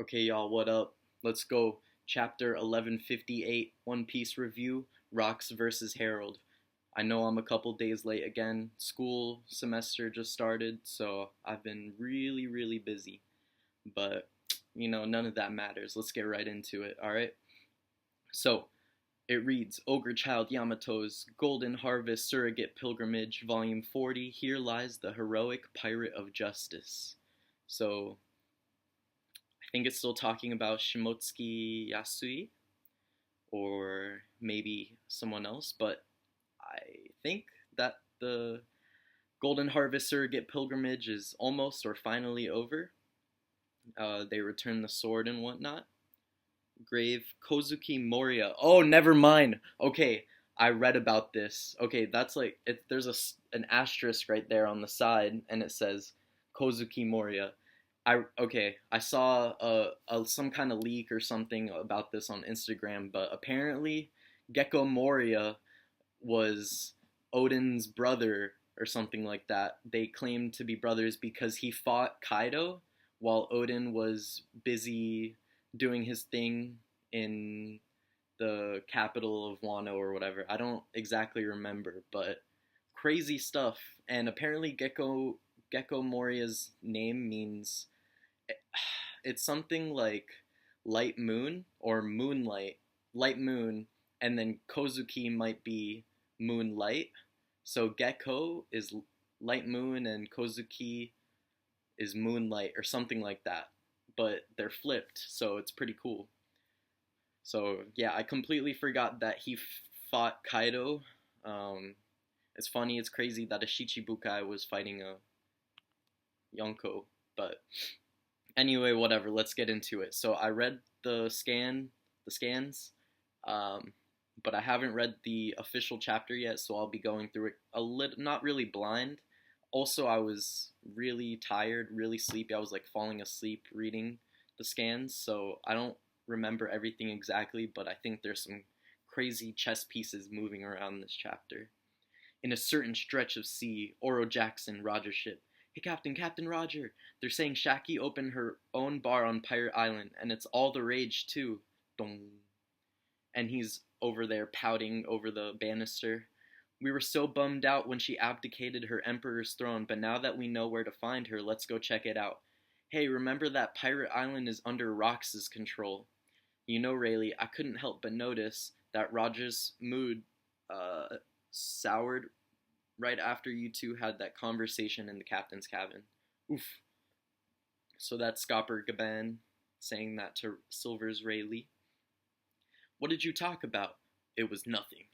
Okay, y'all, what up? Let's go. Chapter 1158, One Piece review, Rocks versus Herald. I know I'm a couple days late again. School semester just started, so I've been really busy. But, none of that matters. Let's get right into it, alright? So, it reads Ogre Child Yamato's Golden Harvest Surrogate Pilgrimage, Volume 40. Here lies the heroic pirate of justice. So, I think it's still talking about Shimotsuki Yasui or maybe someone else, but I think that the Golden Harvest Surrogate Pilgrimage is almost or finally over. They return the sword and whatnot. Grave Kozuki Moria. Oh, never mind. Okay, I read about this. Okay, that's like there's an asterisk right there on the side, and it says Kozuki Moria. I saw some kind of leak or something about this on Instagram, but apparently Gecko Moria was Odin's brother or something like that. They claimed to be brothers because he fought Kaido while Odin was busy doing his thing in the capital of Wano or whatever. I don't exactly remember, but crazy stuff. And apparently Gecko Moria's name means it's something like light moon or moonlight, light moon, and then Kozuki might be moonlight. So Gecko is light moon and Kozuki is moonlight or something like that. But they're flipped, so it's pretty cool. So yeah, I completely forgot that he fought Kaido. It's funny, it's crazy that a Shichibukai was fighting a Yonko, but anyway, whatever. Let's get into it. So I read the scans, um, but I haven't read the official chapter yet. So I'll be going through it not really blind. Also, I was really tired, really sleepy. I was like falling asleep reading the scans, so I don't remember everything exactly. But I think there's some crazy chess pieces moving around this chapter. In a certain stretch of sea, Oro Jackson, Roger's ship. Hey, Captain Roger. They're saying Shaki opened her own bar on Pirate Island, and it's all the rage, too. Dong. And he's over there pouting over the banister. We were so bummed out when she abdicated her emperor's throne, but now that we know where to find her, let's go check it out. Hey, remember that Pirate Island is under Rox's control. You know, Rayleigh, I couldn't help but notice that Roger's mood soured right after you two had that conversation in the captain's cabin. Oof. So that's Scopper Gaban saying that to Silver's Rayleigh. What did you talk about? It was nothing.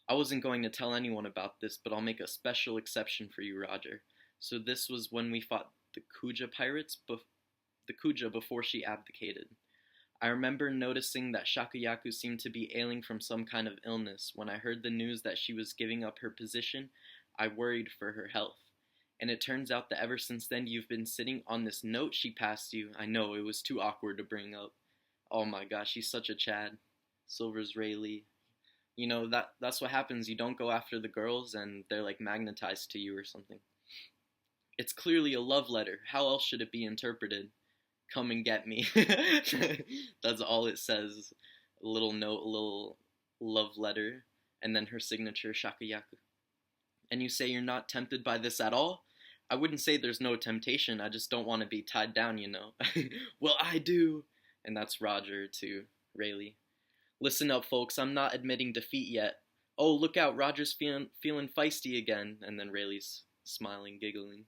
I wasn't going to tell anyone about this, but I'll make a special exception for you, Roger. So this was when we fought the Kuja pirates, the Kuja before she abdicated. I remember noticing that Shakuyaku seemed to be ailing from some kind of illness. When I heard the news that she was giving up her position, I worried for her health. And it turns out that ever since then you've been sitting on this note she passed you. I know, it was too awkward to bring up. Oh my gosh, she's such a Chad. Silver's Rayleigh. You know, that's what happens. You don't go after the girls and they're like magnetized to you or something. It's clearly a love letter. How else should it be interpreted? Come and get me. That's all it says. A little note, a little love letter, and then her signature, Shakuyaku. And you say you're not tempted by this at all? I wouldn't say there's no temptation. I just don't want to be tied down, you know. Well, I do. And that's Roger to Rayleigh. Listen up, folks. I'm not admitting defeat yet. Oh, look out. Roger's feeling feisty again. And then Rayleigh's smiling, giggling.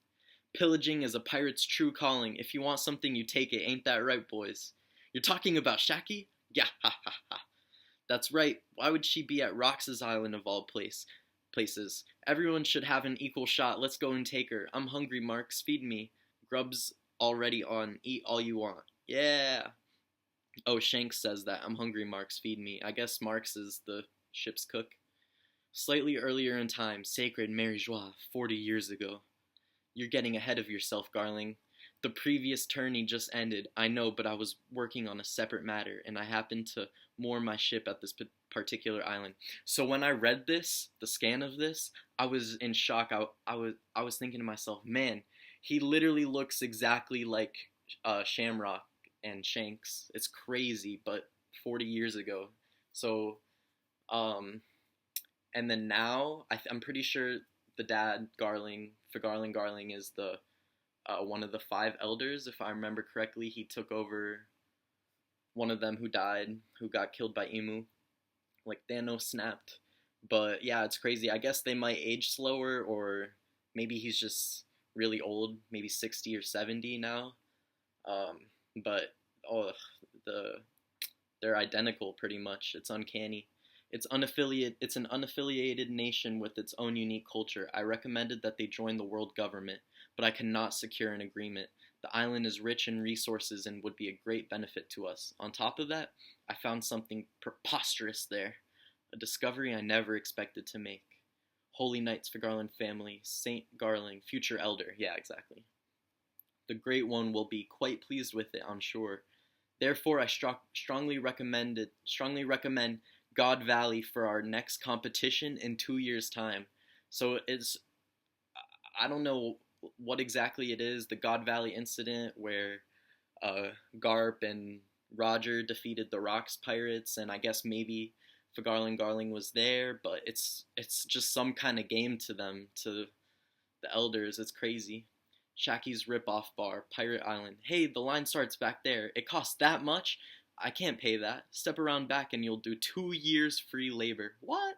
Pillaging is a pirate's true calling. If you want something, you take it. Ain't that right, boys? You're talking about Shaki? Yeah, ha ha ha. That's right. Why would she be at Rox's Island of all places? Everyone should have an equal shot. Let's go and take her. I'm hungry, Marks. Feed me. Grub's already on. Eat all you want. Yeah. Oh, Shanks says that. I'm hungry, Marks. Feed me. I guess Marks is the ship's cook. Slightly earlier in time, sacred Mary Joie, 40 years ago. You're getting ahead of yourself, Garling. The previous tourney just ended. I know, but I was working on a separate matter, and I happened to moor my ship at this particular island. So when I read this, the scan of this, I was in shock. I was thinking to myself, man, he literally looks exactly like Shamrock and Shanks. It's crazy, but 40 years ago. So, um, and then now I'm pretty sure the dad Garling, for Garling is the one of the five elders, if I remember correctly. He took over one of them who died, who got killed by Emu. Like Thanos snapped. But yeah, it's crazy. I guess they might age slower, or maybe he's just really old, maybe 60 or 70 now. Um, but oh, the they're identical pretty much. It's uncanny. It's an unaffiliated nation with its own unique culture. I recommended that they join the world government, but I cannot secure an agreement. The island is rich in resources and would be a great benefit to us. On top of that, I found something preposterous there. A discovery I never expected to make. Holy Knights for Garland family, Saint Garling, future elder. Yeah, exactly. The Great One will be quite pleased with it, I'm sure. Therefore, I strongly recommend God Valley for our next competition in 2 years' time. So I don't know what exactly it is, the God Valley incident where Garp and Roger defeated the Rocks Pirates, and I guess maybe Garling was there, but it's just some kind of game to them, to the elders. It's crazy. Shacky's rip-off bar, Pirate Island. Hey, the line starts back there. It costs that much? I can't pay that. Step around back and you'll do 2 years free labor. What?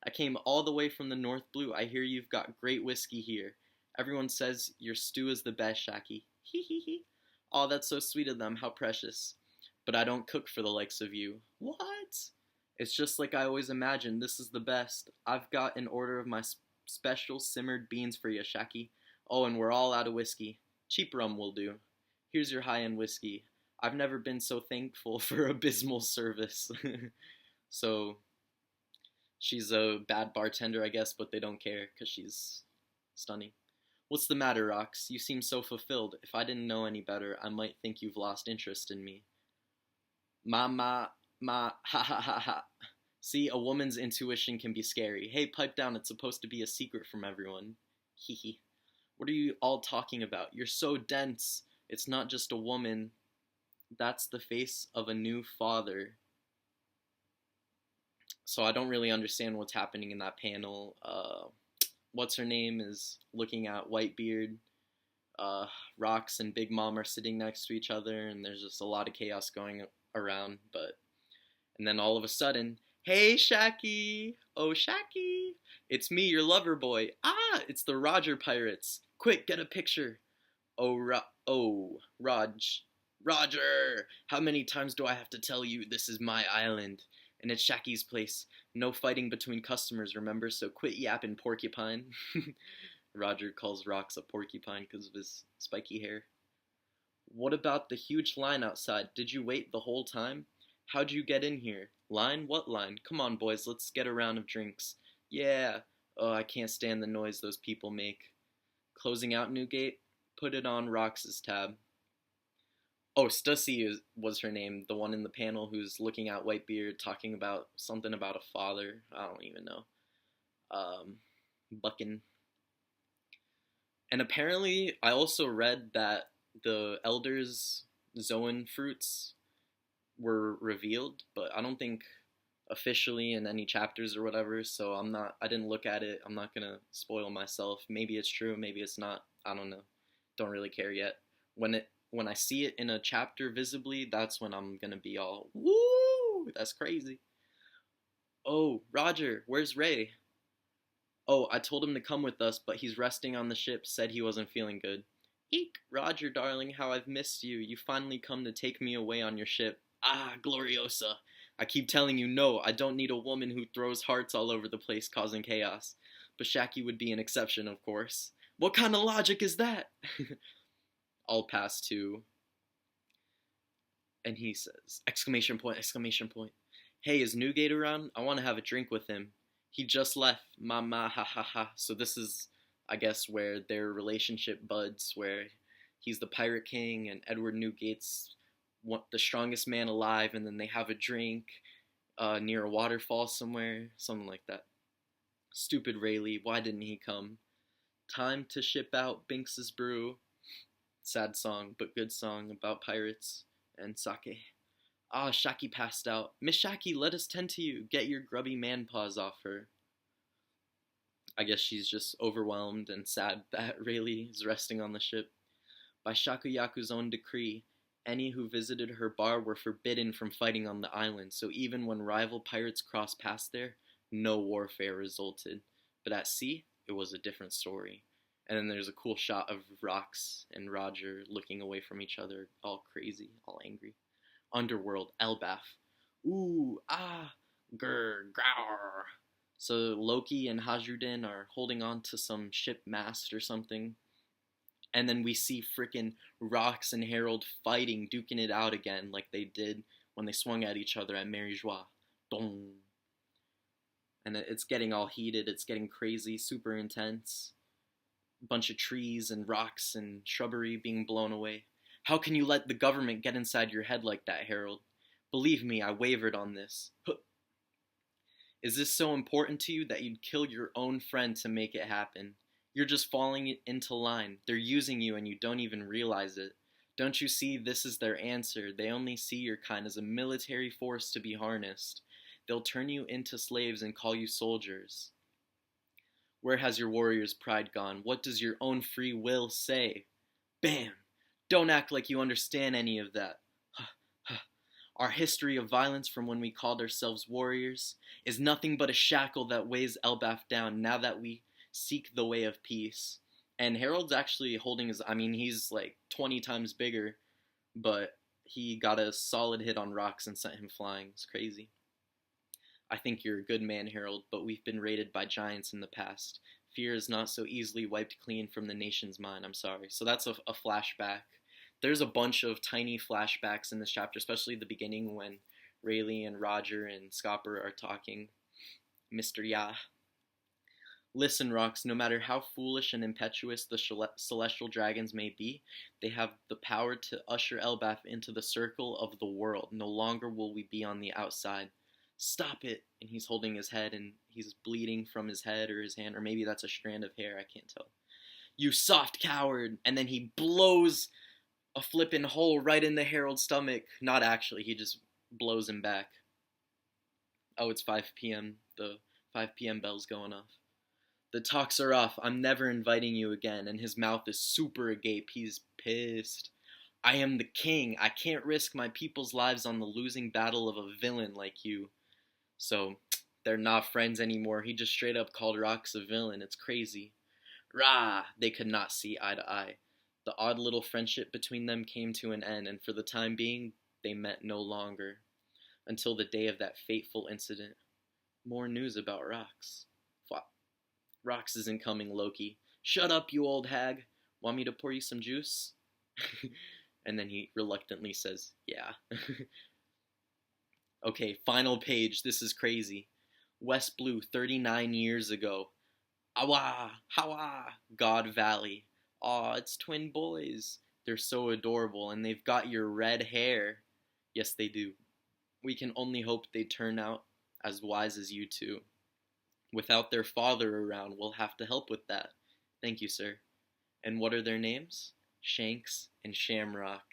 I came all the way from the North Blue. I hear you've got great whiskey here. Everyone says your stew is the best, Shacky. Hee hee hee. Oh, that's so sweet of them. How precious. But I don't cook for the likes of you. What? It's just like I always imagined. This is the best. I've got an order of my special simmered beans for you, Shacky. Oh, and we're all out of whiskey. Cheap rum will do. Here's your high-end whiskey. I've never been so thankful for abysmal service. So, she's a bad bartender, I guess, but they don't care because she's stunning. What's the matter, Rox? You seem so fulfilled. If I didn't know any better, I might think you've lost interest in me. Ha ha ha ha. See, a woman's intuition can be scary. Hey, pipe down, it's supposed to be a secret from everyone. Hee hee. What are you all talking about? You're so dense. It's not just a woman. That's the face of a new father. So I don't really understand what's happening in that panel. What's her name is looking at Whitebeard. Rox and Big Mom are sitting next to each other, and there's just a lot of chaos going around. And then all of a sudden, hey, Shacky! Oh, Shacky! It's me, your lover boy. Ah, it's the Roger Pirates. Quick, get a picture. Oh, Roger! How many times do I have to tell you this is my island? And it's Shacky's place. No fighting between customers, remember? So quit yapping, porcupine. Roger calls Rox a porcupine because of his spiky hair. What about the huge line outside? Did you wait the whole time? How'd you get in here? Line? What line? Come on, boys, let's get a round of drinks. Yeah. Oh, I can't stand the noise those people make. Closing out Newgate? Put it on Rox's tab. Oh, Stussy was her name, the one in the panel who's looking at Whitebeard, talking about something about a father. I don't even know. Bucking. And apparently, I also read that the elders' Zoan fruits were revealed, but I don't think officially in any chapters or whatever, so I didn't look at it. I'm not gonna spoil myself. Maybe it's true, maybe it's not. I don't know. Don't really care yet. When I see it in a chapter visibly, that's when I'm gonna be all, woo, that's crazy. Oh, Roger, where's Ray? Oh, I told him to come with us, but he's resting on the ship, said he wasn't feeling good. Eek, Roger, darling, how I've missed you. You finally come to take me away on your ship. Ah, Gloriosa. I keep telling you no, I don't need a woman who throws hearts all over the place causing chaos. But Shacky would be an exception, of course. What kind of logic is that? I'll pass to... And he says, exclamation point, exclamation point. Hey, is Newgate around? I want to have a drink with him. He just left. Mama, ha ha ha. So this is, I guess, where their relationship buds, where he's the Pirate King and Edward Newgate's the strongest man alive, and then they have a drink near a waterfall somewhere, something like that. Stupid Rayleigh, why didn't he come? Time to ship out Binks's brew. Sad song, but good song about pirates. and Sake. Ah, Shaki passed out. Miss Shaki, let us tend to you. Get your grubby man paws off her. I guess she's just overwhelmed and sad that Rayleigh is resting on the ship. By Shakuyaku's own decree, any who visited her bar were forbidden from fighting on the island, so even when rival pirates crossed past there, no warfare resulted. But at sea, it was a different story. And then there's a cool shot of Rox and Roger looking away from each other, all crazy, all angry. Underworld, Elbaf. Ooh, ah, grr, growr. So Loki and Hajrudin are holding on to some ship mast or something. And then we see frickin' Rox and Harold fighting, duking it out again like they did when they swung at each other at Mary Joie. Dong. And it's getting all heated, it's getting crazy, super intense. A bunch of trees and rocks and shrubbery being blown away. How can you let the government get inside your head like that, Harold? Believe me, I wavered on this. Is this so important to you that you'd kill your own friend to make it happen? You're just falling into line. They're using you and you don't even realize it. Don't you see this is their answer? They only see your kind as a military force to be harnessed. They'll turn you into slaves and call you soldiers. Where has your warrior's pride gone? What does your own free will say? Bam! Don't act like you understand any of that. Our history of violence from when we called ourselves warriors is nothing but a shackle that weighs Elbaf down now that we seek the way of peace. And Harold's actually holding his, he's like 20 times bigger, but he got a solid hit on Rox and sent him flying. It's crazy. I think you're a good man, Harold, but we've been raided by giants in the past. Fear is not so easily wiped clean from the nation's mind. I'm sorry. So that's a flashback. There's a bunch of tiny flashbacks in this chapter, especially the beginning when Rayleigh and Roger and Scopper are talking. Mr. Ya. Listen, Rox, no matter how foolish and impetuous the celestial dragons may be, they have the power to usher Elbaf into the circle of the world. No longer will we be on the outside. Stop it! And he's holding his head and he's bleeding from his head or his hand, or maybe that's a strand of hair, I can't tell. You soft coward! And then he blows a flippin' hole right in the Harold's stomach. Not actually, he just blows him back. Oh, it's 5 p.m. The 5 p.m. bell's going off. The talks are off. I'm never inviting you again. And his mouth is super agape. He's pissed. I am the king. I can't risk my people's lives on the losing battle of a villain like you. So, they're not friends anymore. He just straight up called Rox a villain. It's crazy. Rah! They could not see eye to eye. The odd little friendship between them came to an end, and for the time being, they met no longer. Until the day of that fateful incident. More news about Rox. Rox isn't coming, Loki. Shut up, you old hag. Want me to pour you some juice? And then he reluctantly says, yeah. Okay, final page. This is crazy. West Blue, 39 years ago. Awa! Hawa! God Valley. Aw, it's twin boys. They're so adorable, and they've got your red hair. Yes, they do. We can only hope they turn out as wise as you two. Without their father around, we'll have to help with that. Thank you, sir. And what are their names? Shanks and Shamrock.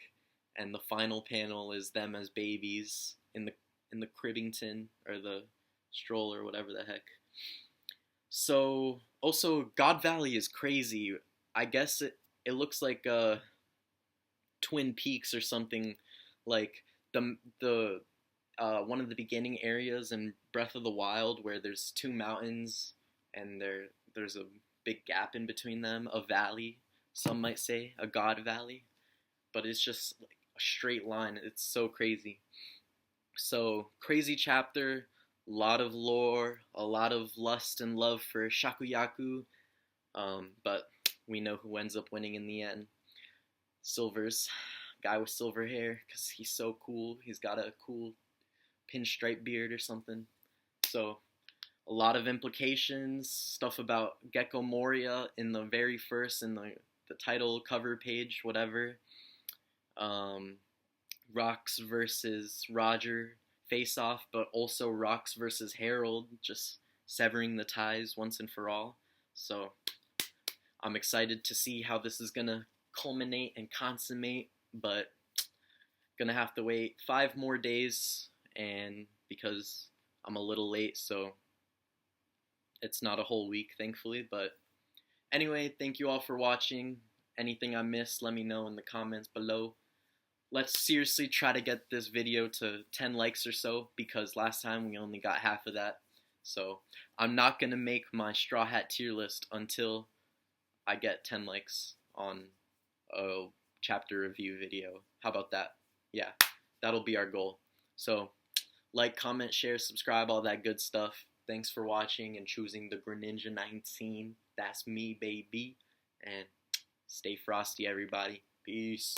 And the final panel is them as babies in the Cribbington, or the stroller, whatever the heck. So, also, God Valley is crazy. I guess it looks like Twin Peaks or something, like the one of the beginning areas in Breath of the Wild where there's two mountains and there's a big gap in between them, a valley, some might say, a God Valley, but it's just like a straight line. It's so crazy. So, crazy chapter, a lot of lore, a lot of lust and love for Shakuyaku, but we know who ends up winning in the end. Silver's guy with silver hair, because he's so cool. He's got a cool pinstripe beard or something. So, a lot of implications, stuff about Gecko Moria in the very first, in the title cover page, whatever. Rox versus Roger face off, but also Rox versus Harold, just severing the ties once and for all. So, I'm excited to see how this is gonna culminate and consummate, but Gonna have to wait 5 more days, and because I'm a little late, so it's not a whole week, thankfully. But anyway, thank you all for watching. Anything I missed, let me know in the comments below. Let's seriously try to get this video to 10 likes or so, because last time we only got half of that. So I'm not gonna make my Straw Hat tier list until I get 10 likes on a chapter review video. How about that? Yeah, that'll be our goal. So like, comment, share, subscribe, all that good stuff. Thanks for watching and choosing the Greninja 19. That's me, baby. And stay frosty, everybody. Peace.